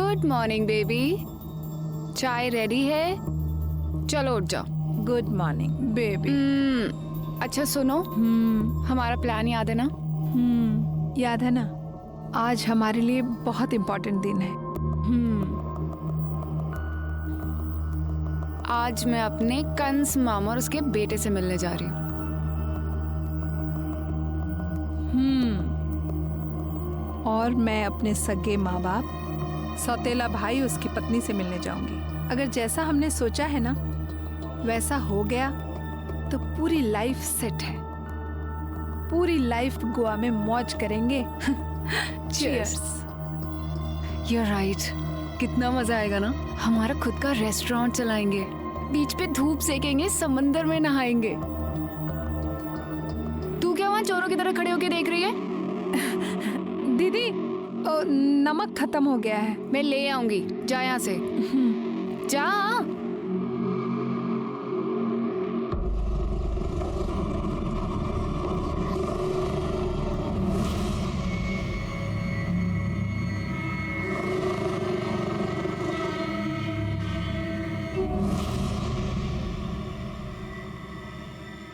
Good morning baby, चाय ready है, चलो उठ जाओ। Good morning baby. अच्छा सुनो, हमारा प्लान याद है ना? याद है ना। आज हमारे लिए बहुत इम्पोर्टेंट दिन है। आज मैं अपने कंस मामा और उसके बेटे से मिलने जा रही हूँ। और मैं अपने सगे माँ बाप, सौतेला भाई, उसकी पत्नी से मिलने जाऊंगी। अगर जैसा हमने सोचा है ना वैसा हो गया तो पूरी लाइफ सेट है। पूरी लाइफ गोवा में मौज करेंगे। Cheers. You're right. कितना मजा आएगा ना। हमारा खुद का रेस्टोरेंट चलाएंगे, बीच पे धूप सेकेंगे, समंदर में नहाएंगे। तू क्या वहाँ चोरों की तरह खड़े होके देख रही है? दीदी, नमक खत्म हो गया है। मैं ले आऊंगी, जा यहाँ से जा।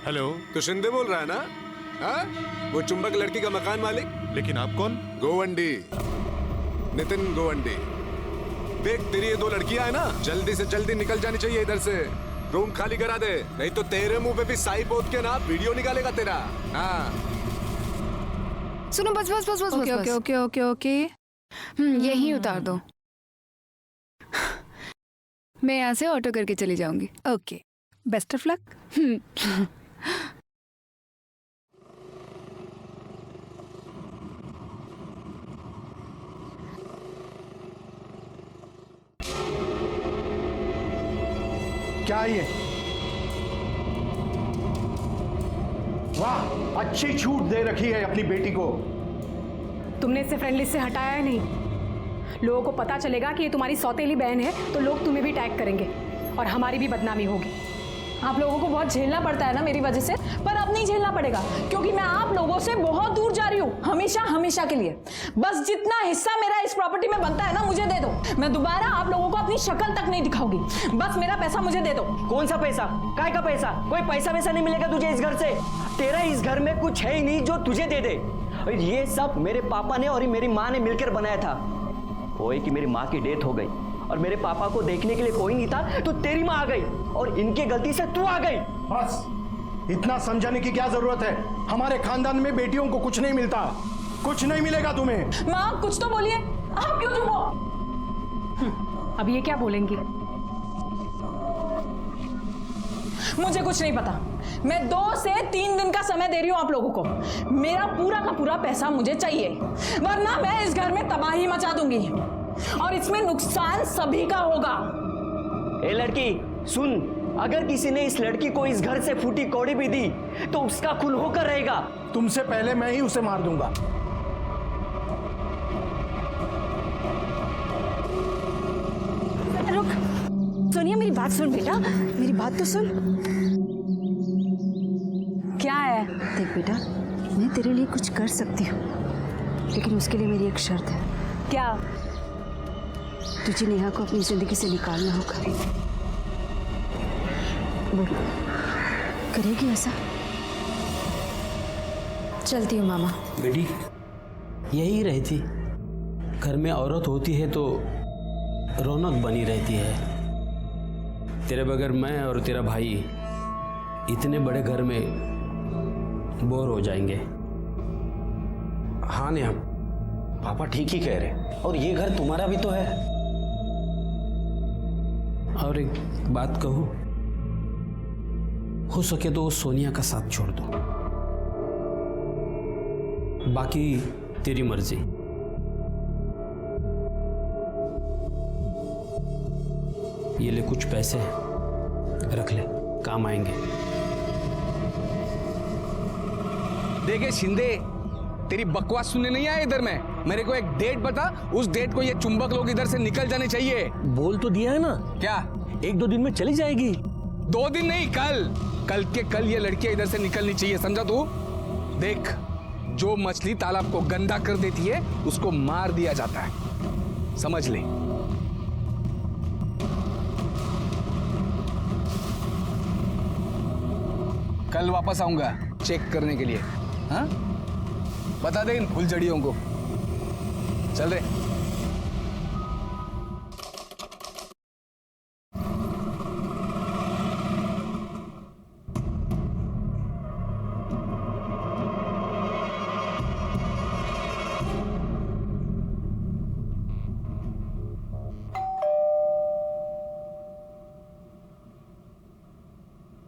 हेलो, तो शिंदे बोल रहा है ना? हाँ? वो चुंबक लड़की का मकान मालिक। लेकिन आप कौन? गोवंडी, नितिन गोवंडी। देख, तेरी ये दो लड़कियां है ना, जल्दी से जल्दी निकल जानी चाहिए इधर से। रूम खाली करा दे, नहीं तो तेरे मुंह पे भी साई पोत के ना वीडियो निकालेगा तेरा। हाँ। सुनो, बस बस बस बस ओके बस, ओके बस। Okay okay okay. यहीं उतार दो। मैं यहाँ से ऑटो करके चली जाऊंगी। Okay, best of luck. क्या ये? वाह, अच्छी छूट दे रखी है अपनी बेटी को। तुमने इसे फ्रेंड लिस्ट से हटाया है नहीं। लोगों को पता चलेगा कि ये तुम्हारी सौतेली बहन है तो लोग तुम्हें भी टैग करेंगे और हमारी भी बदनामी होगी। आप लोगों को बहुत झेलना पड़ता है ना मेरी वजह से, पर अब नहीं झेलना पड़ेगा क्योंकि मैं आप लोगों से बहुत दूर जा रही हूँ, हमेशा हमेशा के लिए। बस जितना हिस्सा मेरा इस प्रॉपर्टी में बनता है ना, मुझे दे दो। मैं दोबारा आप लोगों को अपनी शक्ल तक नहीं दिखाऊंगी। बस मेरा पैसा मुझे दे दो। कौन सा पैसा? काय का पैसा? कोई पैसा वैसा नहीं मिलेगा तुझे इस घर से। तेरा इस घर में कुछ है ही नहीं जो तुझे दे दे। और ये सब मेरे पापा ने और मेरी माँ ने मिलकर बनाया था। वो कि मेरी माँ की डेथ हो गई और मेरे पापा को देखने के लिए कोई नहीं था, तो तेरी माँ आ गई और इनके गलती से तू आ गई। बस, इतना समझाने की क्या जरूरत है? हमारे खानदान में बेटियों को कुछ नहीं मिलता, कुछ नहीं मिलेगा तुम्हें। माँ कुछ तो बोलिए, आप क्यों चुप हो? अब ये क्या बोलेंगी? मुझे कुछ नहीं पता। मैं 2 से 3 दिन का समय दे रही हूँ आप लोगों को। मेरा पूरा का पूरा पैसा मुझे चाहिए, वरना मैं इस घर में तबाही मचा दूंगी और इसमें नुकसान सभी का होगा। ए लड़की सुन, अगर किसी ने इस लड़की को इस घर से फूटी कौड़ी भी दी तो उसका खून होकर रहेगा। तुमसे पहले मैं ही उसे मार दूंगा। रुक सोनिया, मेरी बात सुन बेटा, मेरी बात तो सुन। क्या है? देख बेटा, मैं तेरे लिए कुछ कर सकती हूँ, लेकिन उसके लिए मेरी एक शर्त है। क्या? तुझे नेहा को अपनी जिंदगी से निकालना होगा। बोल, करेगी ऐसा? चलती हूँ मामा। बेटी, यही रहती। घर में औरत होती है तो रौनक बनी रहती है। तेरे बगैर मैं और तेरा भाई इतने बड़े घर में बोर हो जाएंगे। हाँ नेहा, पापा ठीक ही कह रहे, और ये घर तुम्हारा भी तो है। और एक बात कहूं, हो सके तो वो सोनिया का साथ छोड़ दो, बाकी तेरी मर्जी। ये ले कुछ पैसे, रख ले, काम आएंगे। देखे शिंदे, तेरी बकवास सुनने नहीं आया इधर में। मेरे को एक डेट बता, उस डेट को ये चुंबक लोग इधर से निकल जाने चाहिए। बोल तो दिया है ना। क्या? 1-2 दिन में चली जाएगी। 2 दिन नहीं, कल के कल ये लड़कियां इधर से निकलनी चाहिए, समझा तू? देख, जो मछली तालाब को गंदा कर देती है उसको मार दिया जाता है, समझ ले। कल वापस आऊंगा चेक करने के लिए। हाँ, बता दे इन फुलझड़ियों को। चल रे।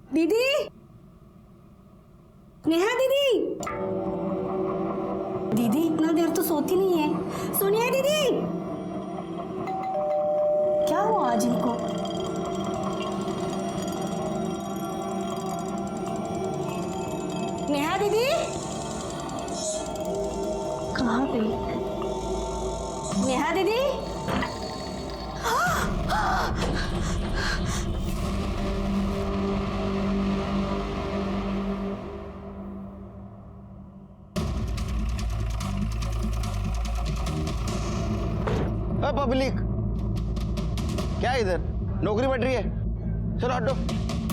दीदी, नेहा दीदी, दीदी इतना देर तो सोती नहीं है। सोनिया दीदी, क्या हुआ आज इनको? नेहा दीदी कहाँ गई? नेहा दीदी, पब्लिक क्या इधर नौकरी बढ़ रही है? चलो हटो।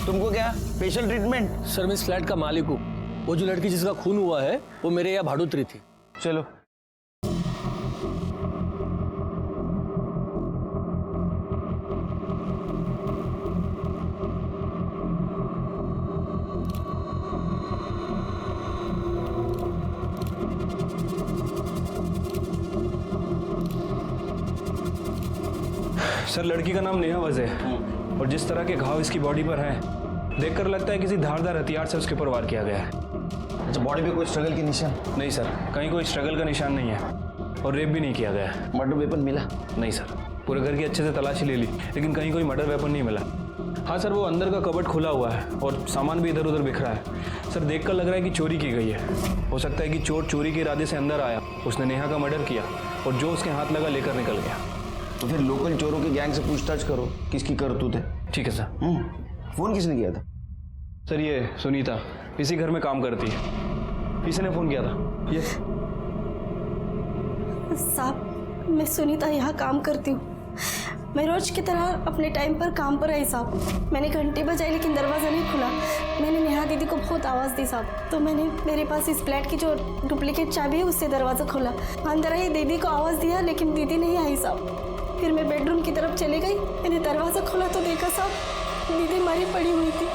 तुमको क्या स्पेशल ट्रीटमेंट? सर मैं इस फ्लैट का मालिक हूँ। वो जो लड़की जिसका खून हुआ है वो मेरे यहाँ भाड़ूत्री थी। चलो। सर लड़की का नाम नेहा वज़ है और जिस तरह के घाव इसकी बॉडी पर हैं देखकर लगता है किसी धारदार हथियार से उसके ऊपर वार किया गया है। अच्छा, बॉडी पे कोई स्ट्रगल के निशान? नहीं सर, कहीं कोई स्ट्रगल का निशान नहीं है और रेप भी नहीं किया गया है। मर्डर वेपन मिला? नहीं सर, पूरे घर की अच्छे से तलाशी ले ली लेकिन कहीं कोई मर्डर वेपन नहीं मिला। हाँ सर, वो अंदर का कबर्ड खुला हुआ है और सामान भी इधर उधर बिखरा है। सर देखकर लग रहा है कि चोरी की गई है। हो सकता है कि चोर चोरी के इरादे से अंदर आया, उसने नेहा का मर्डर किया और जो उसके हाथ लगा लेकर निकल गया। तो फिर लोकल चोरों की गैंग से पूछताछ करो किसकी करतूत है। ठीक है सर। फोन किसने किया था? सर ये सुनीता इसी घर में काम करती है, इसी ने फोन किया था। ये साहब, मैं सुनीता यहाँ काम करती हूँ। मैं रोज की तरह अपने टाइम पर काम पर आई साहब। मैंने घंटी बजाई लेकिन दरवाज़ा नहीं खुला। मैंने नेहा दीदी को बहुत आवाज़ दी साहब, तो मैंने मेरे पास इस फ्लैट की जो डुप्लीकेट चाबी है उससे दरवाज़ा खोला। अंदर आई दीदी को आवाज़ दिया लेकिन दीदी नहीं आई साहब। फिर मैं बेडरूम की तरफ चली गई। मैंने दरवाज़ा खोला तो देखा साहब दीदी मरी पड़ी हुई थी।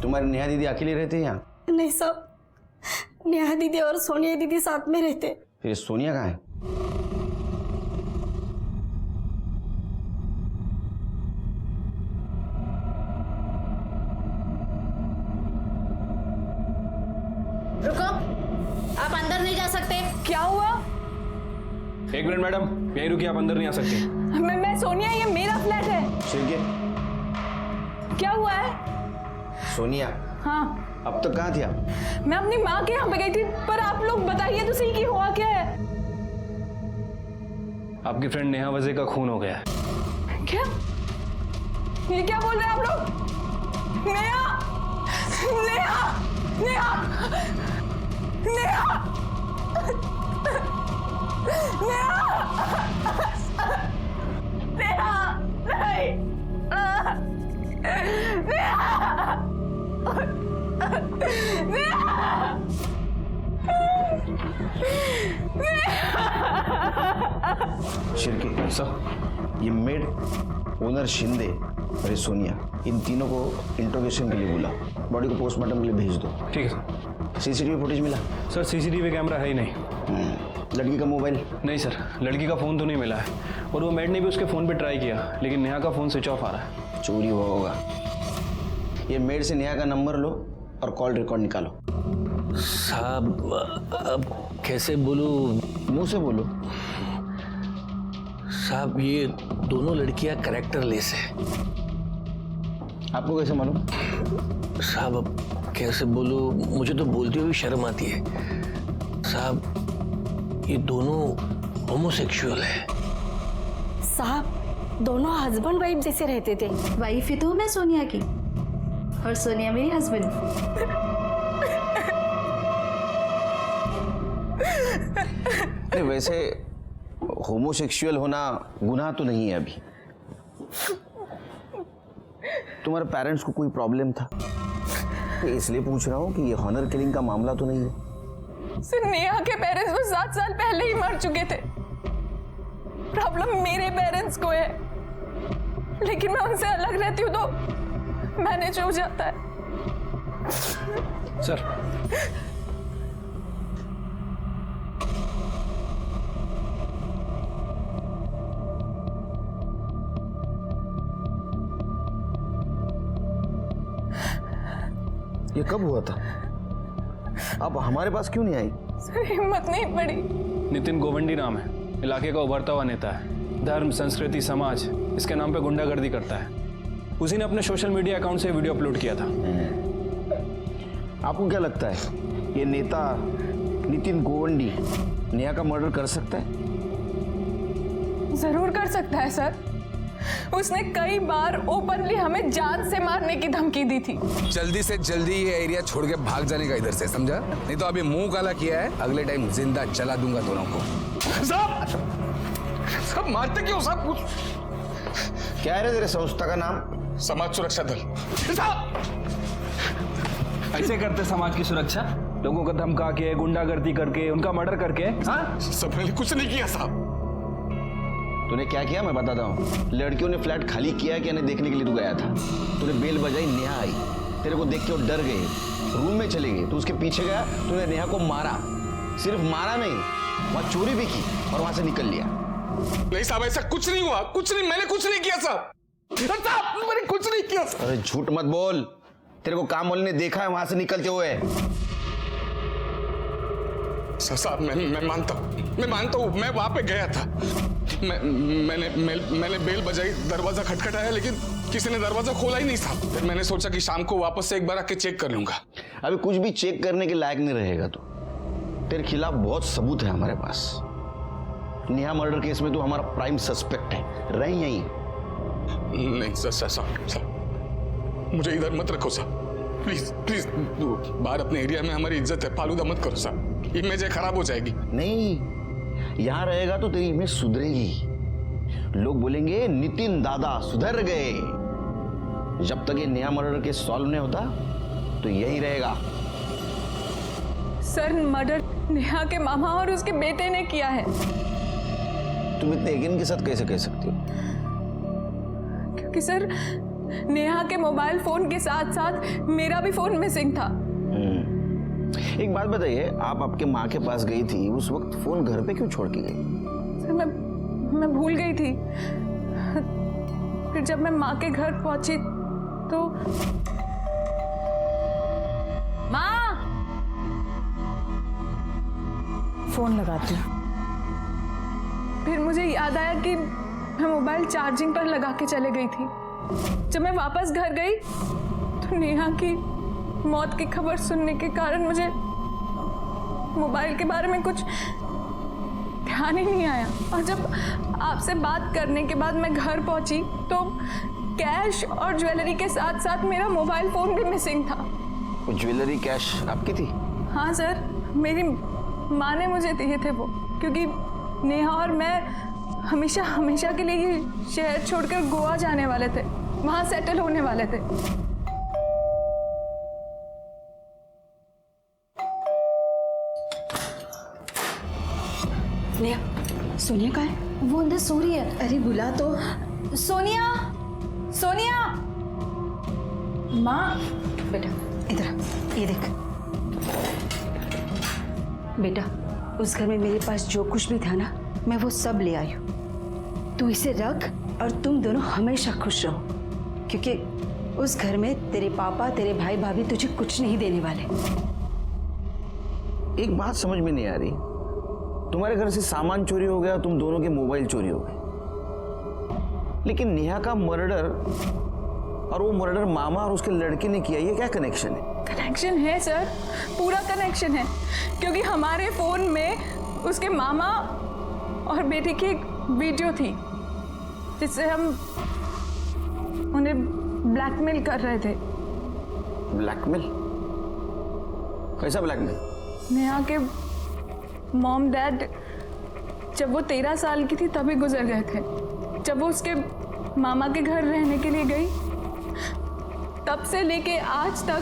तुम्हारी नेहा दीदी अकेले रहते हैं यहाँ? नहीं साहब, नेहा दीदी और सोनिया दीदी साथ में रहते। फिर सोनिया कहाँ है? रुको, आप अंदर नहीं जा सकते। क्या हुआ? एक मिनट मैडम, यहीं रुकिए, आप अंदर नहीं आ सकते। मैं सोनिया, ये मेरा फ्लैट है। शिवके, क्या हुआ है? सोनिया, हाँ अब तक कहाँ थी आप? मैं अपनी माँ के यहाँ पे गई थी, पर आप लोग बताइए तो सही कि हुआ क्या है। आपकी फ्रेंड नेहा वज़े का खून हो गया है। क्या? ये क्या बोल रहे हैं आप लोग? नेहा, नेहा, नेहा, नेहा, नेहा, नहीं, शिरके सर, ये मेड ओनर शिंदे और ये सोनिया, इन तीनों को इंट्रोगेशन के लिए बुला। बॉडी को पोस्टमार्टम के लिए भेज दो। ठीक है सर। सीसीटीवी फुटेज मिला? सर सीसीटीवी कैमरा है ही नहीं। लड़की का मोबाइल? नहीं सर, लड़की का फ़ोन तो नहीं मिला है और वो मेड ने भी उसके फ़ोन पे ट्राई किया लेकिन नेहा का फ़ोन स्विच ऑफ आ रहा है। चोरी हुआ होगा। ये मेड से नेहा का नंबर लो और कॉल रिकॉर्ड निकालो। साहब अब कैसे बोलूं? मुंह से बोलो। साहब ये दोनों लड़कियां कैरेक्टरलेस है। आपको कैसे मालूम? साहब अब कैसे बोलूं, मुझे तो बोलते हुए शर्म आती है। साहब ये दोनों होमोसेक्सुअल है। साहब दोनों हस्बैंड वाइफ जैसे रहते थे। वाइफ ही तो मैं सोनिया की और सोनिया मेरी हस्बैंड। वैसे होमोसेक्सुअल होना गुनाह तो नहीं है अभी। तुम्हारे पेरेंट्स को कोई प्रॉब्लम था? इसलिए पूछ रहा हूँ कि ये हॉनर किलिंग का मामला तो नहीं है। सर नेहा के पेरेंट्स वो 7 साल पहले ही मर चुके थे। प्रॉब्लम मेरे पेरेंट्स को है, लेकिन मैं उनसे अलग रहती हूँ तो मैनेज हो जाता है। सर ये कब हुआ था? आप हमारे पास क्यों नहीं आई? सर हिम्मत नहीं पड़ी। नितिन गोवंडी नाम है, इलाके का उभरता हुआ नेता है। धर्म, संस्कृति, समाज इसके नाम पे गुंडागर्दी करता है। उसी ने अपने सोशल मीडिया अकाउंट से वीडियो अपलोड किया था। आपको क्या लगता है ये नेता नितिन गोवंडी नेहा का मर्डर कर सकता है? जरूर कर सकता है सर। उसने कई बार ओपनली हमें जान से मारने की धमकी दी थी। जल्दी से जल्दी ये एरिया छोड़ के भाग जाने का इधर से, समझा? नहीं तो अभी मुंह काला किया है, अगले टाइम जिंदा जला दूंगा दोनों को। सब मारते क्यों साहब? क्या है तेरे संस्था का नाम? समाज सुरक्षा दल। ऐसे करते समाज की सुरक्षा? लोगों को धमका के, गुंडागर्दी करके, उनका मर्डर करके? हाँ, सब मैंने कुछ नहीं किया साहब। तूने क्या किया मैं बताता हूँ। लड़कियों ने फ्लैट खाली किया कि नहीं देखने के लिए तू गया था। तूने बेल बजाई, नेहा आई, तेरे को देख के वो डर गए, रूम में चले गए। तू उसके पीछे गया, तूने नेहा को मारा। सिर्फ मारा नहीं, वहां चोरी भी की और वहां से निकल लिया। नहीं साहब, ऐसा कुछ नहीं हुआ, कुछ नहीं, मैंने कुछ नहीं किया साहब। मैंने कुछ नहीं किया साहब। अरे झूठ मत बोल, तेरे को काम वाले ने देखा है वहां से निकलते हुए। साहब मैं मानता हूँ, मैं वहां पे गया था। मैंने बेल बजाई, दरवाजा खटखटाया, लेकिन किसी ने दरवाजा खोला ही नहीं साहब। फिर मैंने सोचा कि शाम को वापस से एक बार आके चेक कर लूंगा। अभी कुछ भी चेक करने के लायक नहीं रहेगा तू। तेरे खिलाफ बहुत सबूत है हमारे पास। नेहा मर्डर केस में तू हमारा प्राइम सस्पेक्ट है। रही यहीं? नहीं साहब, मुझे इधर मत रखो साहब, प्लीज प्लीज। बाहर अपने एरिया में हमारी इज्जत है, फालूदा मत करो साहब, इमेज खराब हो जाएगी। नहीं, यहां रहेगा तो तेरी इमेज सुधरेगी। लोग बोलेंगे नितिन दादा सुधर गए। जब तक ये नेहा मर्डर केस सॉल्व नहीं होता तो यही रहेगा। सर मर्डर नेहा के मामा और उसके बेटे ने किया है। तुम इतने यकीन के साथ कैसे कह सकती हो? क्योंकि सर नेहा के मोबाइल फोन के साथ साथ मेरा भी फोन मिसिंग था। एक बात बताइए, आप आपके माँ के पास गई थी, उस वक्त फोन घर पे क्यों छोड़ के गई? सर मैं भूल गई थी। फिर जब मैं माँ के घर पहुंची तो माँ, फोन लगाती हूँ। फिर मुझे याद आया कि मैं मोबाइल चार्जिंग पर लगा के चले गई थी। जब मैं वापस घर गई तो नेहा की मौत की खबर सुनने के कारण मुझे मोबाइल के बारे में कुछ ध्यान ही नहीं आया। और जब आपसे बात करने के बाद मैं घर पहुंची तो कैश और ज्वेलरी के साथ साथ मेरा मोबाइल फोन भी मिसिंग था। वो ज्वेलरी कैश आपकी थी? हाँ सर, मेरी माँ ने मुझे दिए थे वो, क्योंकि नेहा और मैं हमेशा के लिए ये शहर छोड़कर गोवा जाने वाले थे, वहां सेटल होने वाले थे। नेहा, सोनिया कहाँ है? वो अंदर सो रही है। अरे बुला तो। सोनिया, सोनिया। माँ, बेटा इधर आ, ये देख। बेटा, उस घर में मेरे पास जो कुछ भी था ना, मैं वो सब ले आई हूँ। तू इसे रख और तुम दोनों हमेशा खुश रहो, क्योंकि उस घर में तेरे पापा, तेरे भाई भाभी तुझे कुछ नहीं देने वाले। एक बात समझ में नहीं आ रही, तुम्हारे घर से सामान चोरी हो गया, तुम दोनों के मोबाइल चोरी हो गए, लेकिन नेहा का मर्डर और वो मर्डर मामा और उसके लड़के ने किया, ये क्या कनेक्शन है? कनेक्शन है सर, पूरा कनेक्शन है, क्योंकि हमारे फोन में उसके मामा और बेटे की एक वीडियो थी जिससे हम उन्हें ब्लैकमेल कर रहे थे। ब्लैकमेल? कैसा ब्लैकमेल? नेहा के मॉम डैड जब वो 13 साल की थी तभी गुजर गए थे। जब वो उसके मामा के घर रहने के लिए गई, तब से लेके आज तक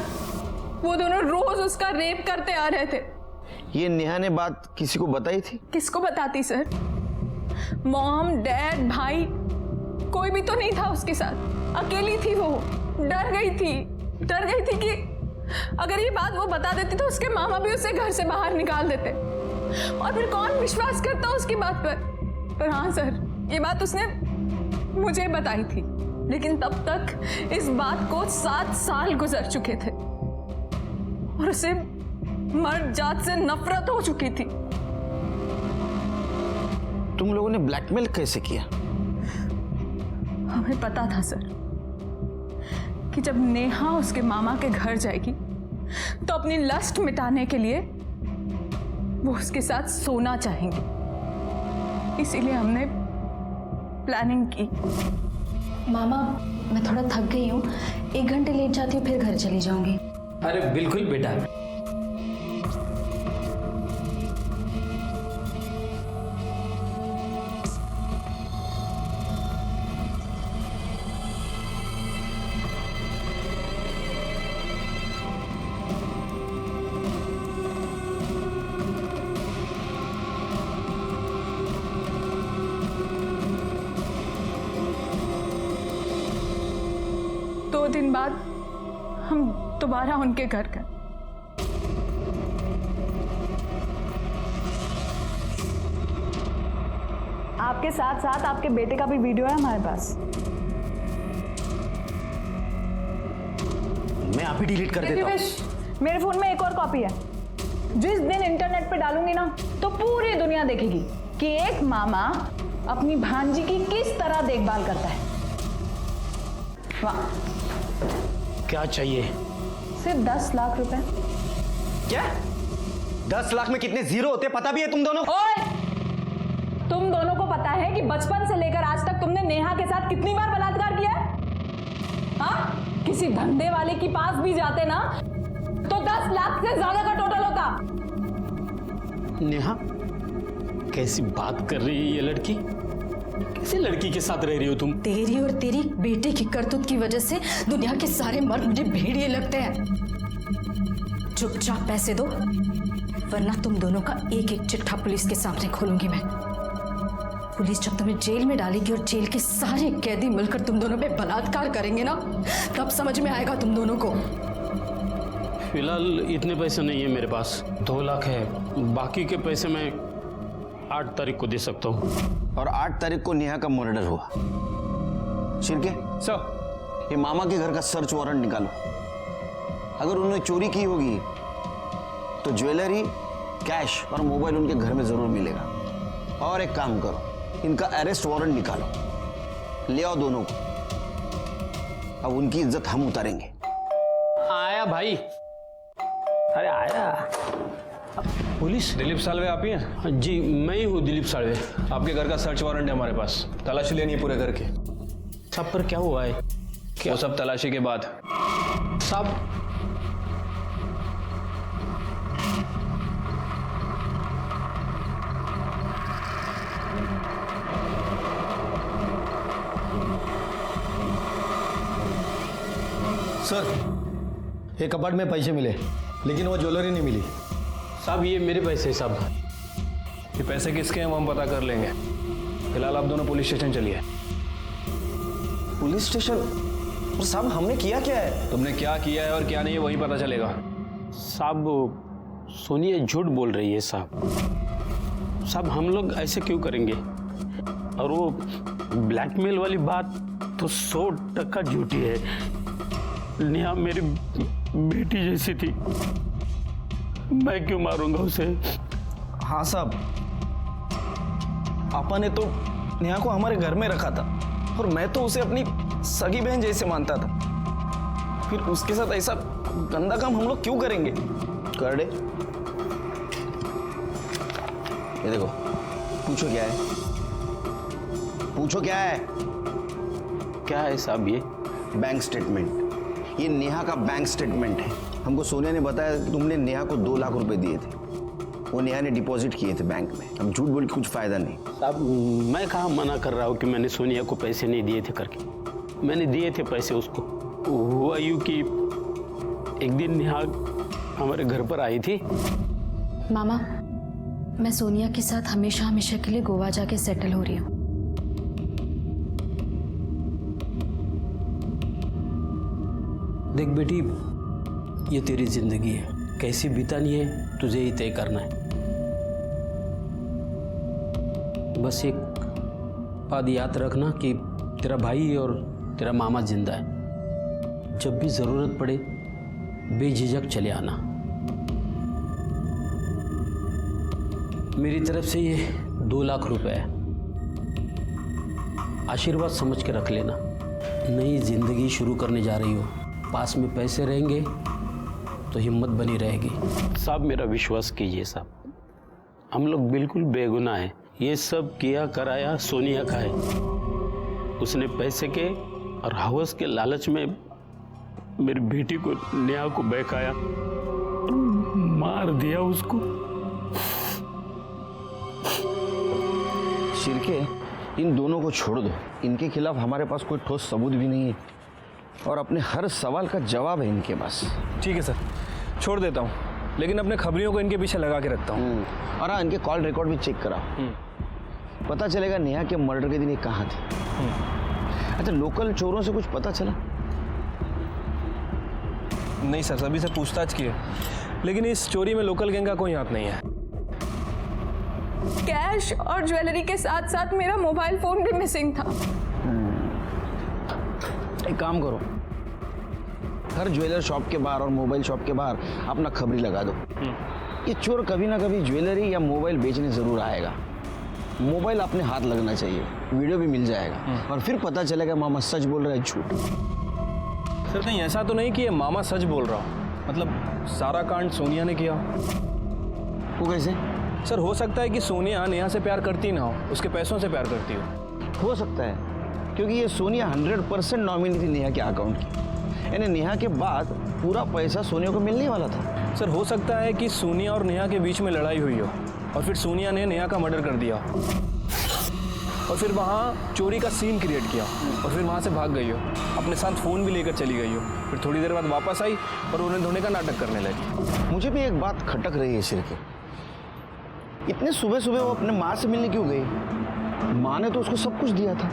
वो दोनों रोज उसका रेप करते आ रहे थे। ये नेहा ने बात किसी को बताई थी? किसको बताती सर? मॉम, डैड, भाई, कोई भी तो नहीं था उसके साथ। अकेली थी वो। डर गई थी कि अगर ये बात वो बता देती तो उसके मामा भी उसे घर से बाहर निकाल देते, और फिर कौन विश्वास करता उसकी बात पर हाँ सर, ये बात उसने मुझे बताई थी, लेकिन तब तक इस बात को 7 साल गुजर चुके थे और उसे मर्द जात से नफरत हो चुकी थी। तुम लोगों ने ब्लैकमेल कैसे किया? हमें पता था सर कि जब नेहा उसके मामा के घर जाएगी तो अपनी लस्ट मिटाने के लिए वो उसके साथ सोना चाहेंगी, इसीलिए हमने प्लानिंग की। मामा, मैं थोड़ा थक गई हूँ, 1 घंटे लेट जाती हूँ, फिर घर चली जाऊंगी। अरे बिल्कुल बेटा। दो दिन बाद हम दोबारा उनके घर गए। आपके साथ साथ आपके बेटे का भी वीडियो है हमारे पास। मैं आप ही डिलीट कर देता हूँ। मेरे फोन में एक और कॉपी है। जिस दिन इंटरनेट पे डालूंगी ना तो पूरी दुनिया देखेगी कि एक मामा अपनी भांजी की किस तरह देखभाल करता है। वाह, क्या चाहिए? सिर्फ 10 लाख रुपए। क्या? 10 लाख में कितने जीरो होते पता भी है तुम दोनों? ओए! तुम दोनों को पता है कि बचपन से लेकर आज तक तुमने नेहा के साथ कितनी बार बलात्कार किया है? हाँ? किसी धंधे वाले के पास भी जाते ना तो 10 लाख से ज्यादा का टोटल होता। नेहा, कैसी बात कर रही है ये लड़की? कैसे लड़की के साथ रह रही हो तुम? तेरी और तेरी बेटे की करतूत की वजह से दुनिया के सारे मर्द मुझे भेड़िए लगते हैं। चुपचाप पैसे दो, वरना तुम दोनों का एक एक चिट्ठा पुलिस के सामने खोलूंगी मैं। पुलिस जब तुम्हें जेल में डालेगी और जेल के सारे कैदी मिलकर तुम दोनों पे बलात्कार करेंगे ना, तब समझ में आएगा तुम दोनों को। फिलहाल इतने पैसे नहीं है मेरे पास, 2 लाख है। बाकी के पैसे मैं 8 तारीख को दे सकता हूँ। और 8 तारीख को नेहा का मर्डर हुआ। शिर्के सर, ये मामा के घर का सर्च वारंट निकालो। अगर उन्होंने चोरी की होगी तो ज्वेलरी, कैश और मोबाइल उनके घर में जरूर मिलेगा। और एक काम करो, इनका अरेस्ट वारंट निकालो, ले आओ दोनों को। अब उनकी इज्जत हम उतारेंगे। आया भाई, अरे आया। पुलिस? दिलीप सालवे आप ही हैं? जी मैं ही हूँ, दिलीप सालवे। आपके घर का सर्च वारंट है हमारे पास, तलाशी लेनी है पूरे घर की। सब पर क्या हुआ है? वो सब तलाशी के बाद। सब सर, एक कपबोर्ड में पैसे मिले, लेकिन वो ज्वेलरी नहीं मिली। साहब ये मेरे पैसे साहब। ये पैसे किसके हैं वो हम पता कर लेंगे। फिलहाल आप दोनों पुलिस स्टेशन चलिए। Police station? और साहब हमने किया क्या है? तुमने क्या किया है और क्या नहीं है वही पता चलेगा। साहब सोनिया झूठ बोल रही है साहब। साहब हम लोग ऐसे क्यों करेंगे? और वो ब्लैकमेल वाली बात तो 100% झूठी है। नेहा मेरी बेटी जैसी थी, मैं क्यों मारूंगा उसे? हाँ साहब, पापा ने तो नेहा को हमारे घर में रखा था और मैं तो उसे अपनी सगी बहन जैसे मानता था। फिर उसके साथ ऐसा गंदा काम हम लोग क्यों करेंगे? कर दे। ये देखो, पूछो क्या है? पूछो क्या है? क्या है साहब? ये बैंक स्टेटमेंट। ये नेहा का बैंक स्टेटमेंट है। हमको सोनिया ने बताया कि तुमने नेहा को 2 लाख रुपए दिए थे। वो नेहा ने डिपॉजिट किए थे बैंक में। अब झूठ बोल के कुछ फायदा नहीं। साहब मैं कहाँ मना कर रहा हूँ कि मैंने सोनिया को पैसे नहीं दिए थे करके। मैंने दिए थे पैसे उसको। हुआ यूँ कि एक दिन नेहा हमारे घर पर आई थी। मामा, मैं सोनिया के साथ हमेशा हमेशा के लिए गोवा जाके सेटल हो रही हूँ। देख बेटी, ये तेरी जिंदगी है, कैसी बितानी है तुझे ही तय करना है। बस एक बात याद रखना कि तेरा भाई और तेरा मामा जिंदा है। जब भी जरूरत पड़े बेझिझक चले आना। मेरी तरफ से ये 2 लाख रुपए है, आशीर्वाद समझ के रख लेना। नई जिंदगी शुरू करने जा रही हो, पास में पैसे रहेंगे तो हिम्मत बनी रहेगी। साहब मेरा विश्वास कीजिए साहब, हम लोग बिल्कुल बेगुनाह हैं। ये सब किया कराया सोनिया का है। उसने पैसे के और हवस के लालच में मेरी बेटी को, नेहा को बहकाया और मार दिया उसको। शिरके, इन दोनों को छोड़ दो। इनके खिलाफ हमारे पास कोई ठोस सबूत भी नहीं है और अपने हर सवाल का जवाब है इनके पास। ठीक है सर, छोड़ देता हूँ, लेकिन अपने खबरियों को इनके पीछे लगा के रखता हूँ। और हाँ, इनके कॉल रिकॉर्ड भी चेक कराओ, पता चलेगा नेहा के मर्डर के दिन ये कहाँ थे। अच्छा, लोकल चोरों से कुछ पता चला? नहीं सर, सभी से पूछताछ की है, लेकिन इस चोरी में लोकल गैंग का कोई हाथ नहीं है। कैश और ज्वेलरी के साथ साथ मेरा मोबाइल फोन भी मिसिंग था। एक काम करो, हर ज्वेलर शॉप के बाहर और मोबाइल शॉप के बाहर अपना खबरी लगा दो। ये चोर कभी ना कभी ज्वेलरी या मोबाइल बेचने जरूर आएगा। मोबाइल अपने हाथ लगना चाहिए, वीडियो भी मिल जाएगा और फिर पता चलेगा मामा सच बोल रहा है झूठ। सर नहीं, ऐसा तो नहीं कि ये मामा सच बोल रहा हो, मतलब सारा कांड सोनिया ने किया। वो कैसे? सर हो सकता है कि सोनिया नेहा से प्यार करती ना हो, उसके पैसों से प्यार करती हो सकता है, क्योंकि ये सोनिया 100% नॉमिनी थी नेहा के अकाउंट की। यानी नेहा के बाद पूरा पैसा सोनिया को मिलने वाला था। सर हो सकता है कि सोनिया और नेहा के बीच में लड़ाई हुई हो और फिर सोनिया ने नेहा का मर्डर कर दिया और फिर वहाँ चोरी का सीन क्रिएट किया और फिर वहाँ से भाग गई हो, अपने साथ फ़ोन भी लेकर चली गई हो, फिर थोड़ी देर बाद वापस आई और उन्हें धोने का नाटक करने लगी। मुझे भी एक बात खटक रही है सिरके, इतने सुबह सुबह वो अपने माँ से मिलने क्यों गई? माँ ने तो उसको सब कुछ दिया था।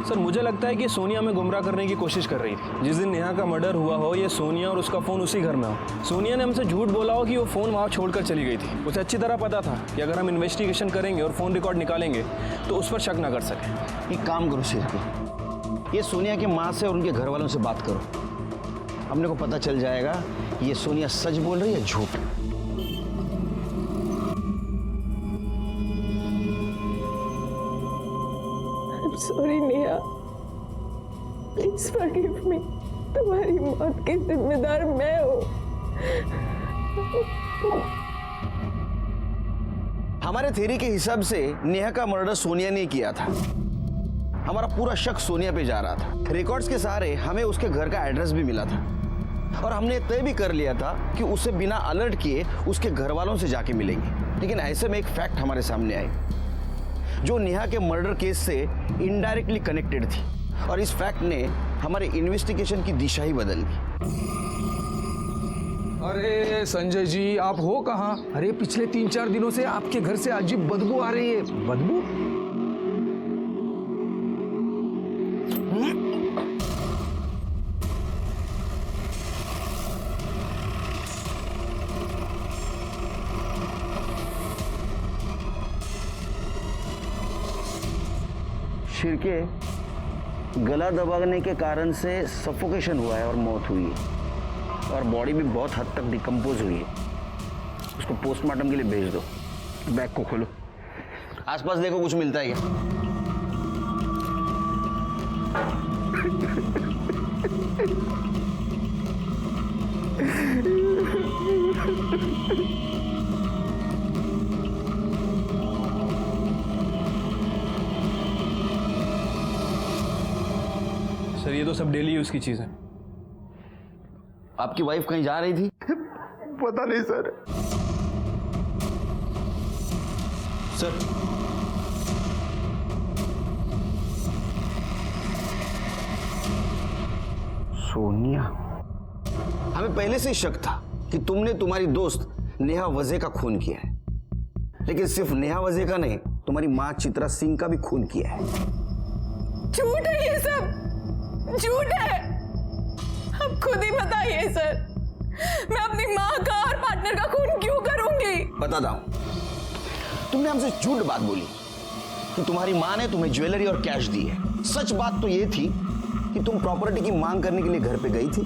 सर मुझे लगता है कि सोनिया में गुमराह करने की कोशिश कर रही थी। जिस दिन नेहा का मर्डर हुआ हो, ये सोनिया और उसका फ़ोन उसी घर में हो। सोनिया ने हमसे झूठ बोला हो कि वो फ़ोन वहाँ छोड़कर चली गई थी। उसे अच्छी तरह पता था कि अगर हम इन्वेस्टिगेशन करेंगे और फ़ोन रिकॉर्ड निकालेंगे तो उस पर शक ना कर सके। एक काम करो सिरके, ये सोनिया की माँ से और उनके घर वालों से बात करो, अपने को पता चल जाएगा ये सोनिया सच बोल रही है झूठ। Sorry Neha, please forgive me. तुम्हारी मौत की जिम्मेदार मैं हूँ। हमारे थ्योरी के हिसाब से नेहा का मर्डर सोनिया ने किया था। हमारा पूरा शक सोनिया पे जा रहा था। रिकॉर्ड्स के सहारे हमें उसके घर का एड्रेस भी मिला था और हमने तय भी कर लिया था कि उसे बिना अलर्ट किए उसके घर वालों से जाके मिलेंगे। लेकिन ऐसे में एक फैक्ट हमारे सामने आई जो नेहा के मर्डर केस से इनडायरेक्टली कनेक्टेड थी और इस फैक्ट ने हमारे इन्वेस्टिगेशन की दिशा ही बदल दी। अरे संजय जी, आप हो कहाँ? अरे पिछले 3-4 दिनों से आपके घर से अजीब बदबू आ रही है। बदबू? शिरके, गला दबाने के कारण से सफोकेशन हुआ है और मौत हुई है और बॉडी भी बहुत हद तक डिकम्पोज हुई है। उसको पोस्टमार्टम के लिए भेज दो। बैग को खोलो, आसपास देखो कुछ मिलता है क्या। सर ये तो सब डेली यूज की चीज है। आपकी वाइफ कहीं जा रही थी? पता नहीं सर। सर सोनिया, हमें पहले से ही शक था कि तुमने तुम्हारी दोस्त नेहा वजह का खून किया है, लेकिन सिर्फ नेहा वजह का नहीं, तुम्हारी माँ चित्रा सिंह का भी खून किया है। झूठ है ये सब, झूठ है। आप खुद ही बताइए सर, मैं अपनी माँ का और पार्टनर का खून क्यों करूंगी? बता दो, तुमने हमसे झूठ बात बोली कि तुम्हारी माँ ने तुम्हें ज्वेलरी और कैश दी है। सच बात तो ये थी कि तुम प्रॉपर्टी की मांग करने के लिए घर पे गई थी,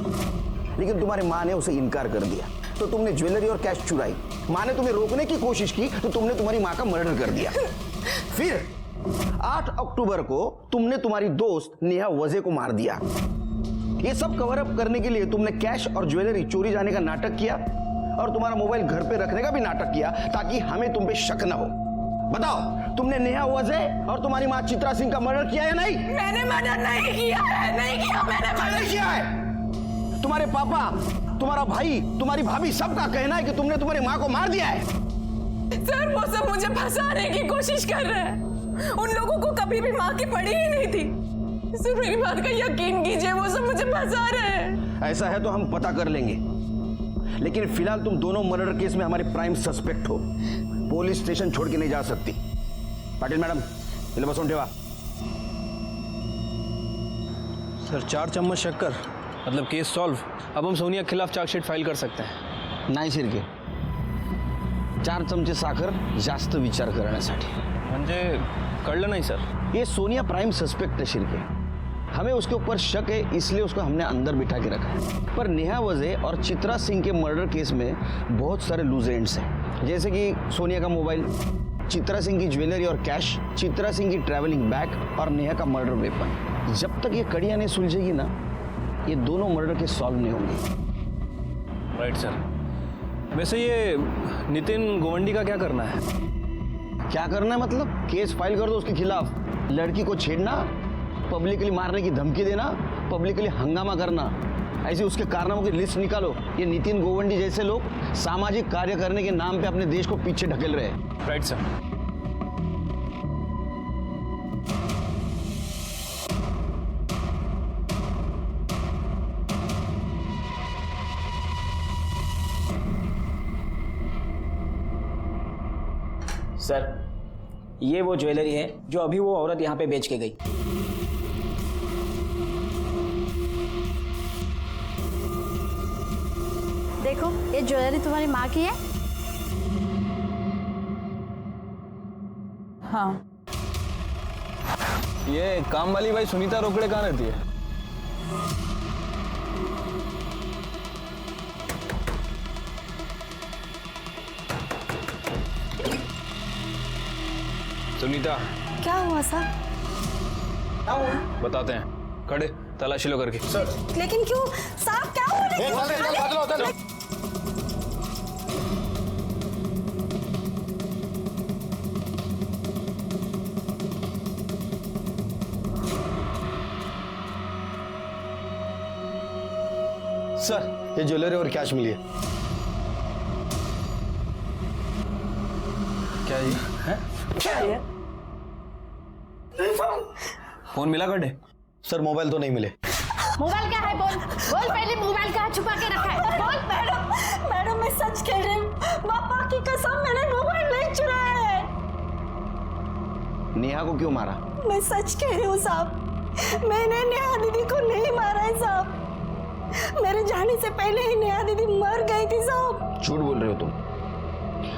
लेकिन तुम्हारी माँ ने उसे इनकार कर दिया, तो तुमने ज्वेलरी और कैश चुराई। माँ ने तुम्हें रोकने की कोशिश की तो तुमने तुम्हारी माँ का मर्डर कर दिया। फिर 8 अक्टूबर को तुमने तुम्हारी दोस्त नेहा वजह को मार दिया। ये सब कवर अप करने के लिए तुमने कैश और ज्वेलरी चोरी जाने का नाटक किया और तुम्हारा मोबाइल घर पे रखने का भी नाटक किया ताकि हमें तुम पे शक न हो। बताओ, तुमने नेहा वजह और तुम्हारी माँ चित्रा सिंह का मर्डर किया है नहीं? मैंने मर्डर नहीं किया है, नहीं किया मैंने, मर्डर किया है। तुम्हारे पापा, तुम्हारा भाई, तुम्हारी भाभी सबका कहना है कि तुमने तुम्हारी माँ को मार दिया है। सर वो सब मुझे फंसाने की कोशिश कर रहे हैं। उन लोगों को कभी भी माँ की पड़ी ही नहीं थी। सर मेरी बात का यकीन कीजिए, वो सब मुझे फंसा रहे हैं। ऐसा है तो हम पता कर लेंगे, लेकिन फिलहाल तुम दोनों मर्डर केस में हमारे प्राइम सस्पेक्ट हो। पुलिस स्टेशन छोड़ के नहीं जा सकती। पाटिल मैडम, इले बसून ठेवा। सर 4 चम्मच शक्कर मतलब केस सॉल्व। अब हम सोनिया के खिलाफ चार्जशीट फाइल कर सकते हैं। नाही शिर्के, 4 चमचे साखर जास्त विचार करण्यासाठी। म्हणजे कळलं नाही सर। ये सोनिया प्राइम सस्पेक्ट है शिर्के, हमें उसके ऊपर शक है, इसलिए उसको हमने अंदर बिठा के रखा है। पर नेहा वजह और चित्रा सिंह के मर्डर केस में बहुत सारे लूज एंड्स हैं, जैसे कि सोनिया का मोबाइल, चित्रा सिंह की ज्वेलरी और कैश, चित्रा सिंह की ट्रैवलिंग बैग और नेहा का मर्डर वेपन। जब तक ये कड़ियाँ नहीं सुलझेगी ना, ये दोनों मर्डर केस सॉल्व नहीं होंगे। Right sir. वैसे ये नितिन गोवंडी का क्या करना है? क्या करना है मतलब? केस फाइल कर दो उसके खिलाफ। लड़की को छेड़ना, पब्लिकली मारने की धमकी देना, पब्लिकली हंगामा करना, ऐसे उसके कारनामों की लिस्ट निकालो। ये नितिन गोवंडी जैसे लोग सामाजिक कार्य करने के नाम पे अपने देश को पीछे ढकेल रहे हैं। Right sir. सर ये वो ज्वेलरी है जो अभी वो औरत यहाँ पे बेच के गई। देखो, ये ज्वेलरी तुम्हारी माँ की है। हाँ। ये काम वाली भाई सुनीता रोकड़े कहाँ रहती है? सुनीता। क्या हुआ सर? बताते हैं, खड़े तलाशी लो करके। सर लेकिन क्यों साहब, क्या हो रहा है? सर ये ज्वेलरी और कैश मिली है। क्या ये है? क्या है? फोन मिला कटे? सर मोबाइल तो नहीं मिले। मोबाइल क्या है? बोल बोल, पहले मोबाइल कहाँ छुपा के रखा है? बोल। मैडम मैं सच कह रही हूँ, पापा की कसम, मैंने मोबाइल नहीं चुराया है। नेहा को क्यों मारा? मैं सच कह रही हूँ साहब, मैंने नेहा दीदी को नहीं मारा है साहब। मेरे जाने से पहले ही नेहा दीदी मर गई थी साहब। झूठ बोल रहे हो तुम।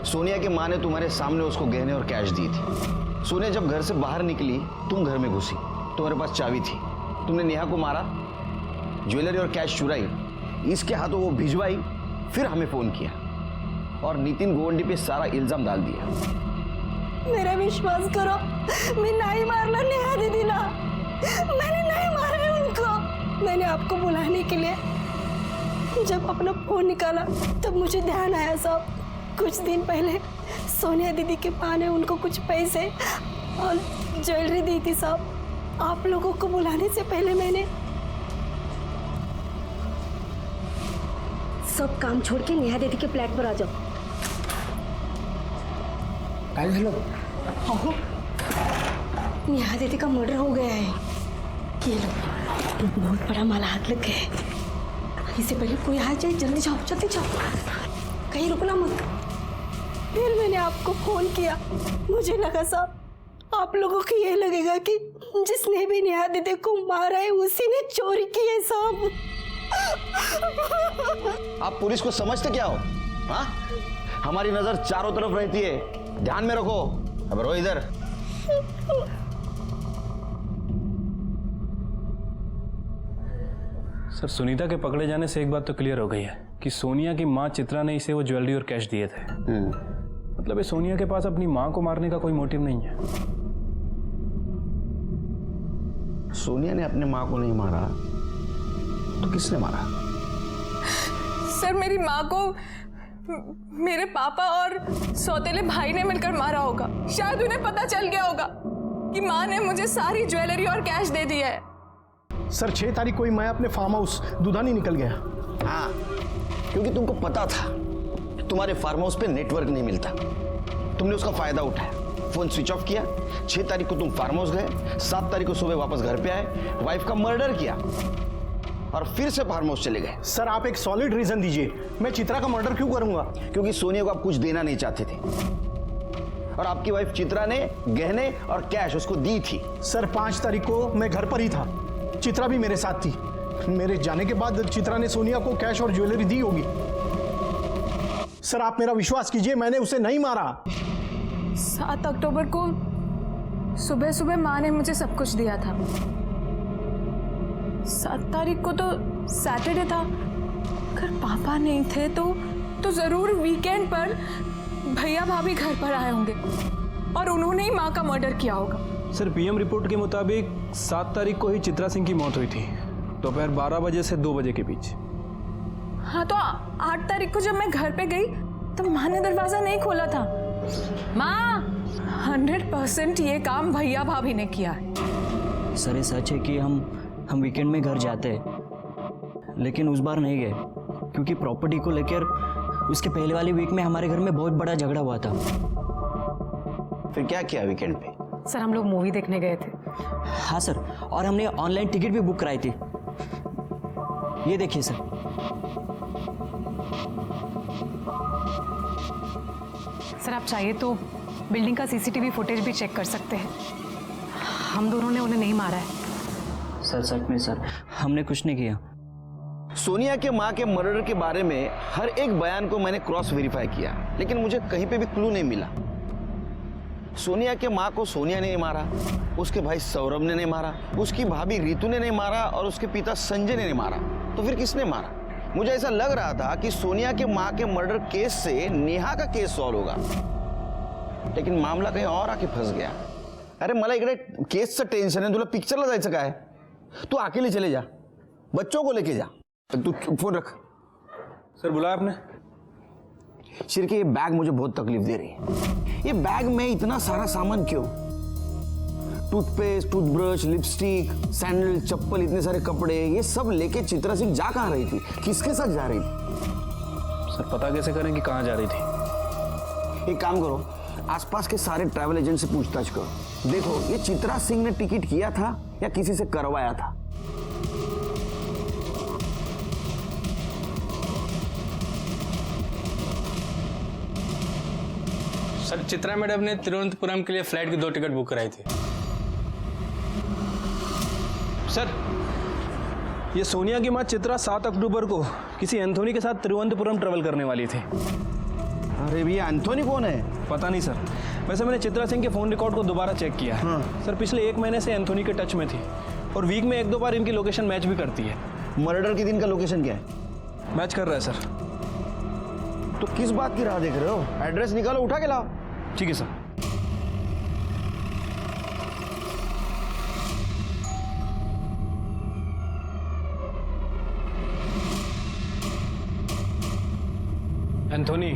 सोनिया की माँ ने तुम्हारे सामने उसको गहने और कैश दी थी। सोनिया जब घर से बाहर निकली, तुम घर में घुसी, तुम्हारे पास चाबी थी। तुमने नेहा को मारा, ज्वेलरी और कैश चुराई, इसके हाथों वो भिजवाई, फिर हमें फोन किया और नितिन गोवंडी पे सारा इल्जाम डाल दिया। मेरा विश्वास करो, मैं नहीं मारना नेहा दीदी ना, मैंने नहीं मारा है उनको। मैंने आपको बुलाने के लिए जब अपना फोन निकाला तब मुझे ध्यान आया साहब, कुछ दिन पहले सोनिया दीदी के माँ ने उनको कुछ पैसे और ज्वेलरी दी थी साहब। आप लोगों को बुलाने से पहले मैंने सब काम छोड़ के नेहा दीदी के फ्लैट पर आ जाओ। हेलो। नेहा दीदी का मर्डर हो गया है। ये लो, बहुत बड़ा माला हाथ लग गया है। इससे पहले कोई आ जाए, जल्दी जाओ जल्दी जाओ, कहीं रुकना मत। फिर मैंने आपको फोन किया, मुझे लगा साहब आप लोगों को ये लगेगा कि जिसने भी नेहा दीदी को मारा है उसी ने चोरी की है साहब। आप पुलिस को समझते क्या हो? हाँ, हमारी नजर चारों तरफ रहती है, ध्यान में रखो। अब रो इधर। सर, सुनीता के पकड़े जाने से एक बात तो क्लियर हो गई है कि सोनिया की माँ चित्रा ने इसे वो ज्वेलरी और कैश दिए थे। मतलब ये सोनिया के पास अपनी माँ को मारने का कोई मोटिव नहीं है। सोनिया ने अपने माँ को नहीं मारा तो किसने मारा? सर, मेरी माँ को मेरे पापा और सौतेले भाई ने मिलकर मारा होगा। शायद उन्हें पता चल गया होगा कि माँ ने मुझे सारी ज्वेलरी और कैश दे दिया है। सर 6 तारीख को ही मैं अपने फार्म हाउस दुधानी निकल गया। हाँ, क्योंकि तुमको पता था तुम्हारे फार्म हाउस पे नेटवर्क नहीं मिलता। तुमने उसका फायदा उठाया, फोन स्विच ऑफ किया। 6 तारीख को तुम फार्म हाउस गए, 7 तारीख को सुबह वापस घर पे आए, वाइफ का मर्डर किया और फिर से फार्म हाउस चले गए। सर आप एक सॉलिड रीजन दीजिए, मैं चित्रा का मर्डर क्यों करूंगा? क्योंकि सोनिया को आप कुछ देना नहीं चाहते थे और आपकी वाइफ चित्रा ने गहने और कैश उसको दी थी। सर 5 तारीख को मैं घर पर ही था, चित्रा भी मेरे साथ थी। मेरे जाने के बाद चित्रा ने सोनिया को कैश और ज्वेलरी दी होगी। सर आप मेरा विश्वास कीजिए, मैंने उसे नहीं मारा। 7 अक्टूबर को सुबह सुबह माँ ने मुझे सब कुछ दिया था। 7 तारीख को तो सैटरडे था। अगर पापा नहीं थे तो जरूर वीकेंड पर भैया भाभी घर पर आए होंगे और उन्होंने ही माँ का मर्डर किया होगा। सर, पीएम रिपोर्ट के मुताबिक 7 तारीख को ही चित्रा सिंह की मौत हुई थी, दोपहर 12 बजे से 2 बजे के बीच। हाँ, तो 8 तारीख को जब मैं घर पे गई तो माँ ने दरवाजा नहीं खोला था। माँ, 100% ये काम भैया भाभी ने किया है। सर, ये सच है कि हम वीकेंड में घर जाते हैं, लेकिन उस बार नहीं गए क्योंकि प्रॉपर्टी को लेकर उसके पहले वाली वीक में हमारे घर में बहुत बड़ा झगड़ा हुआ था। फिर क्या किया वीकेंड पे? सर हम लोग मूवी देखने गए थे। हाँ सर, और हमने ऑनलाइन टिकट भी बुक कराई थी। ये देखिए सर। सर आप चाहिए तो बिल्डिंग का सीसीटीवी फुटेज भी चेक कर सकते हैं। हम दोनों ने उन्हें नहीं मारा है। सर सच में सर, हमने कुछ नहीं किया। सोनिया के माँ के मर्डर के बारे में हर एक बयान को मैंने क्रॉस वेरीफाई किया, लेकिन मुझे कहीं पे भी क्लू नहीं मिला। सोनिया के माँ को सोनिया ने नहीं मारा, उसके भाई सौरभ ने नहीं मारा, उसकी भाभी रितु ने नहीं मारा और उसके पिता संजय ने नहीं मारा। तो फिर किसने मारा? मुझे ऐसा लग रहा था कि सोनिया के माँ के मर्डर केस से नेहा का केस सॉल्व होगा, लेकिन मामला कहीं और आके फंस गया। अरे मला इकडे केसचं टेन्शन आहे, तुला पिक्चरला जायचं काय? तू अकेले चले जा, बच्चों को लेके जा। तू फोन रख। सर बुलाया आपने? शिरके, ये बैग मुझे बहुत तकलीफ दे रही है। ये बैग में इतना सारा सामान क्यों? टूथपेस्ट, टूथब्रश, लिपस्टिक, सैंडल, चप्पल, इतने सारे कपड़े, ये सब लेके चित्रा सिंह जा कहाँ रही थी? किसके साथ जा रही थी? सर पता कैसे करें कि कहाँ जा रही थी? एक काम करो, आसपास के सारे ट्रैवल एजेंट से पूछताछ करो। देखो ये चित्रा सिंह ने टिकट किया था या किसी से करवाया था। सर चित्रा मैडम ने तिरुवनंतपुरम के लिए फ्लाइट की 2 टिकट बुक कराई थी। सर ये सोनिया की माँ चित्रा 7 अक्टूबर को किसी एंथोनी के साथ तिरुवनंतपुरम ट्रेवल करने वाली थी। अरे भैया एंथोनी कौन है? पता नहीं सर। वैसे मैंने चित्रा सिंह के फोन रिकॉर्ड को दोबारा चेक किया है। सर पिछले 1 महीने से एंथोनी के टच में थी और वीक में 1-2 बार इनकी लोकेशन मैच भी करती है। मर्डर के दिन का लोकेशन क्या है? मैच कर रहा है सर। तो किस बात की राह देख रहे हो? एड्रेस निकालो, उठा के लाओ। ठीक है सर। एंथोनी।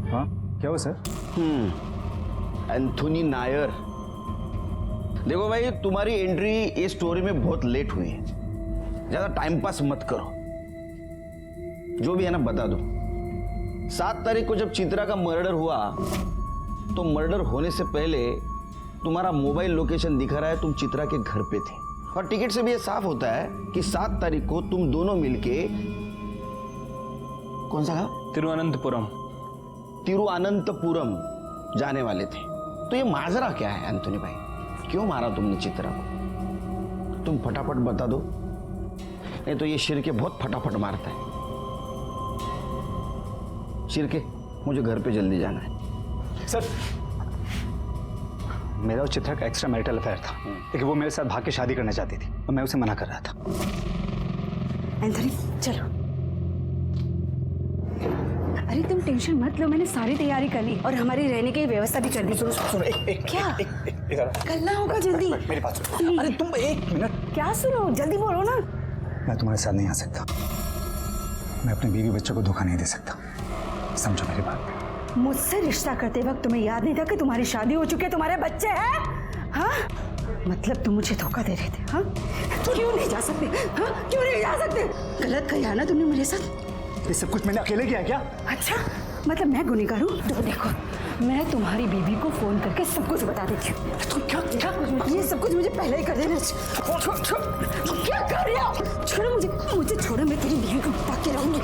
हाँ क्या हुआ सर? एंथोनी नायर। देखो भाई, तुम्हारी एंट्री ये स्टोरी में बहुत लेट हुई है, ज्यादा टाइम पास मत करो। जो भी है ना बता दो। 7 तारीख को जब चित्रा का मर्डर हुआ तो मर्डर होने से पहले तुम्हारा मोबाइल लोकेशन दिखा रहा है तुम चित्रा के घर पे थे, और टिकट से भी ये साफ होता है कि 7 तारीख को तुम दोनों मिलके कौन सा गाँव? तिरुवनंतपुरम। तिरुवनंतपुरम जाने वाले थे। तो ये माजरा क्या है एंथोनी भाई? क्यों मारा तुमने चित्रा को? तुम फटाफट बता दो, नहीं तो ये शिरके बहुत फटाफट मारता है। शिरके, मुझे घर पे जल्दी जाना है। सर, मेरा और चित्रा का एक्स्ट्रा मैरिटल अफेयर था, लेकिन वो मेरे साथ भाग के शादी करना चाहती थी और मैं उसे मना कर रहा था। एंथनी चलो। अरे तुम टेंशन मत लो, मैंने सारी तैयारी कर ली और हमारी रहने की व्यवस्था भी कर दी। क्या करना होगा जल्दी? मेरी बात सुनो। अरे तुम एक मिनट। क्या सुनो, जल्दी बोलो ना। मैं तुम्हारे साथ नहीं आ सकता। मैं अपने बीवी बच्चों को धोखा नहीं दे सकता, समझो मेरी बात। मुझसे रिश्ता करते वक्त तुम्हें याद नहीं था कि तुम्हारी शादी हो चुकी है, तुम्हारे बच्चे हैं? हाँ, मतलब तुम मुझे धोखा दे रहे थे? हाँ, क्यों नहीं जा सकते? हाँ, क्यों नहीं जा सकते? गलत किया ना तुमने मेरे साथ। ये सब कुछ मैंने अकेले किया क्या? अच्छा, मतलब मैं गुनहगार हूँ? तो देखो, मैं तुम्हारी बीवी को फोन करके सब कुछ बता देती हूँ। तुम क्या ये सब कुछ मुझे पहले ही कर देना। क्या कर रहे हो? छोड़ो मुझे छोड़ो, मैं तेरी बीवी को बता के रहूंगी।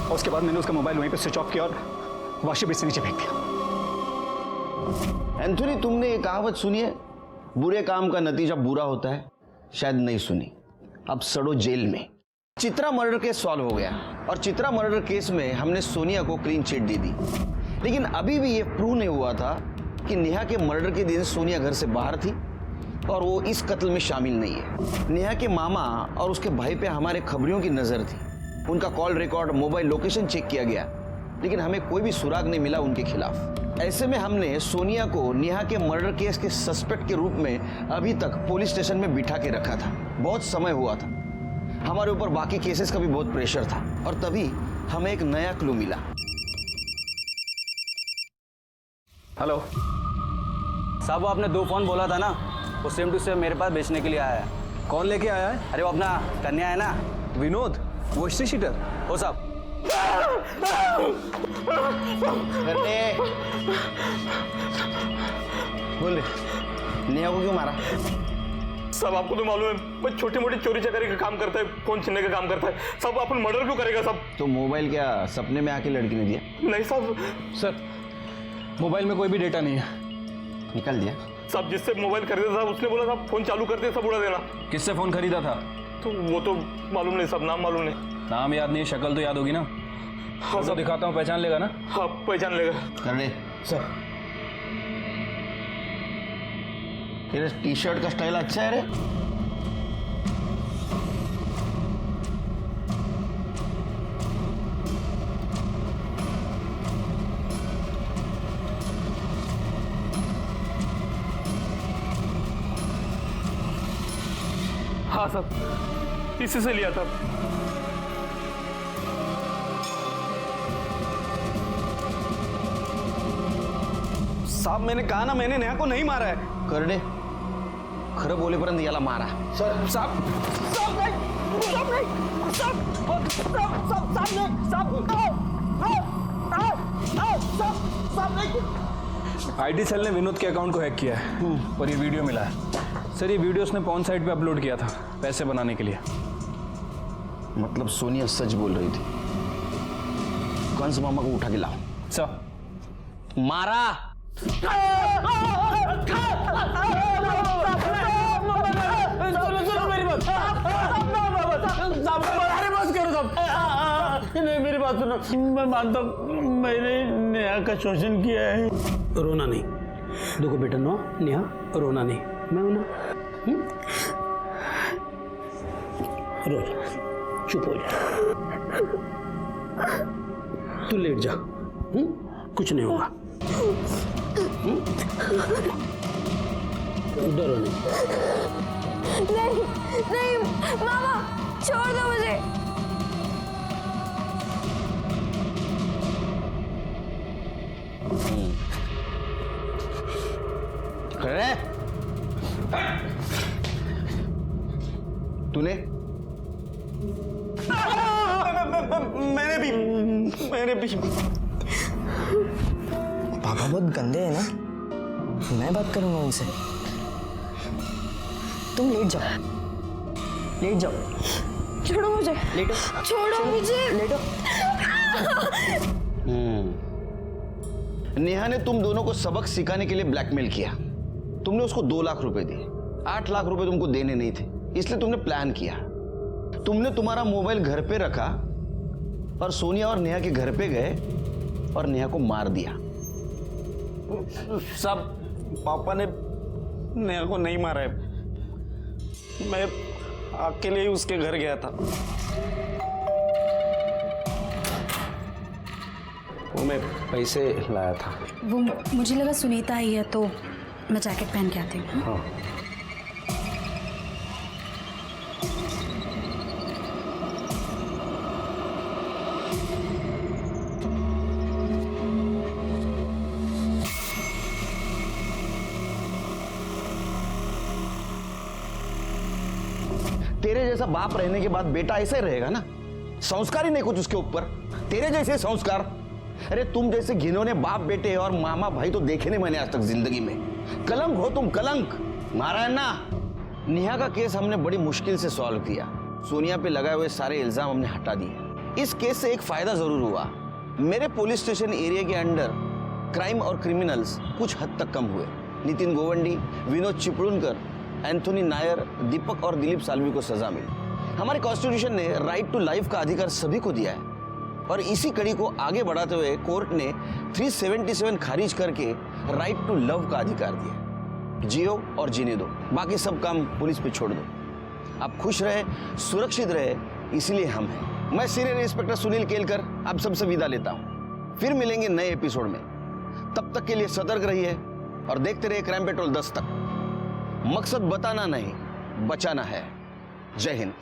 और उसके बाद मैंने उसका मोबाइल वहीं पे स्विच ऑफ किया और वॉशिंग मशीन से नीचे फेंक दिया। एंथोनी, तुमने ये कहावत सुनी है, बुरे काम का नतीजा बुरा होता है? शायद नहीं सुनी। अब सड़ो जेल में। चित्रा मर्डर केस सॉल्व हो गया और चित्रा मर्डर केस में हमने सोनिया को क्लीन चिट दे दी, लेकिन अभी भी ये प्रूव नहीं हुआ था कि नेहा के मर्डर के दिन सोनिया घर से बाहर थी और वो इस कत्ल में शामिल नहीं है। नेहा के मामा और उसके भाई पे हमारे खबरियों की नजर थी। उनका call record, mobile location check किया गया, लेकिन हमें कोई भी सुराग नहीं मिला उनके खिलाफ। ऐसे में हमने सोनिया को नेहा के मर्डर केस के सस्पेक्ट के रूप में अभी तक पुलिस स्टेशन में बिठा के रखा था। बहुत समय हुआ था, हमारे ऊपर बाकी केसेस का भी बहुत प्रेशर था, और तभी हमें एक नया क्लू मिला। हेलो साहब, वो आपने 2 फोन बोला था ना, वो सेम टू सेम मेरे पास बेचने के लिए आया है। कौन लेके आया है? अरे वो अपना कन्या है ना, विनोद, वो हिस्ट्री शीटर। हो साहब। बोल, नेहा को क्यों मारा? सब आपको तो मालूम है, मैं छोटी मोटी चोरी चकारी का काम करता है, फोन छीनने का काम करता है। सब अपन मर्डर क्यों करेगा? सब तो मोबाइल क्या सपने में आके लड़की ने दिया? नहीं साहब। सर, मोबाइल में कोई भी डेटा नहीं है। निकाल दिया? सब जिससे मोबाइल खरीदा था उसने बोला था फोन चालू करते सब उड़ा देना। किससे फोन खरीदा था? तो वो तो मालूम नहीं, सब नाम मालूम नहीं। नाम याद नहीं, शक्ल तो याद होगी ना? हाँ सब दिखाता हूँ, पहचान लेगा ना? हाँ पहचान लेगा। करने सर, तेरे टी शर्ट का स्टाइल अच्छा है रे। हाँ सब इसी से लिया था। साहब, मैंने कहा ना, मैंने नेहा को नहीं मारा है। करडे, खरं बोलेपर्यंत याला मारा। सर साहब, आईटी सेल ने विनोद के अकाउंट को हैक किया है और ये वीडियो मिला है। सर, ये वीडियो उसने पॉर्न साइट पे अपलोड किया था पैसे बनाने के लिए। मतलब सोनिया सच बोल रही थी। कंस मामा को उठा के लाओ। सर, मारा। सुनो मेरी बात। अरे बस करो सब। नहीं, मेरी बात सुनो। मैं मानता हूँ मैंने नेहा का शोषण किया है। रोना नहीं, देखो बेटा, नो नेहा, रोना नहीं, मैं हूं ना। रो, चुप हो जा, तू लेट जा, कुछ नहीं होगा। डरो नहीं, नहीं मामा, छोड़ दो मुझे। अरे तूने? मैंने भी पापा बहुत गंदे हैं ना, मैं बात करूंगा उनसे। तुम लेट जाओ, लेट जाओ। छोड़ो मुझे, लेटो, छोड़ो मुझे, लेटो। नेहा ने तुम दोनों को सबक सिखाने के लिए ब्लैकमेल किया। तुमने उसको 2 लाख रुपए दिए। 8 लाख रुपए तुमको देने नहीं थे, इसलिए तुमने प्लान किया। तुमने तुम्हारा मोबाइल घर पे रखा और सोनिया और नेहा के घर पे गए और नेहा को मार दिया। साहब पापा ने नेहा को नहीं मारा है, मैं अकेले ही उसके घर गया था। वो मैं पैसे लाया था। वो मुझे लगा सुनीता आई है तो मैं जैकेट पहन के आती हूँ। हाँ। तेरे जैसा बाप रहने के बाद बेटा ऐसा ही रहेगा ना, संस्कार ही नहीं कुछ उसके ऊपर। तेरे जैसे संस्कार, अरे तुम जैसे घिनौने बाप बेटे और मामा भाई तो देखे नहीं मैंने आज तक जिंदगी में। कलंक हो तुम, कलंक। नारायण ना, नेहा का केस हमने बड़ी मुश्किल से सॉल्व किया। सोनिया पे लगाए हुए सारे इल्जाम हमने हटा दिए। इस केस से एक फायदा जरूर हुआ, मेरे पुलिस स्टेशन एरिया के अंडर क्राइम और क्रिमिनल्स कुछ हद तक कम हुए। नितिन गोवंडी, विनोद चिपळूणकर, एंथोनी नायर, दीपक और दिलीप साल्वी को सजा मिली। हमारे कॉन्स्टिट्यूशन ने राइट टू लाइफ का अधिकार सभी को दिया है और इसी कड़ी को आगे बढ़ाते हुए कोर्ट ने 377 खारिज करके राइट टू लव का अधिकार दिया। जियो और जीने दो, बाकी सब काम पुलिस पे छोड़ दो। आप खुश रहे, सुरक्षित रहे, इसलिए हम हैं। मैं सीनियर इंस्पेक्टर सुनील केलकर आप सबसे विदा लेता हूं। फिर मिलेंगे नए एपिसोड में। तब तक के लिए सतर्क रहिए और देखते रहिए क्राइम पेट्रोल 10 तक। मकसद बताना नहीं, बचाना है। जय हिंद।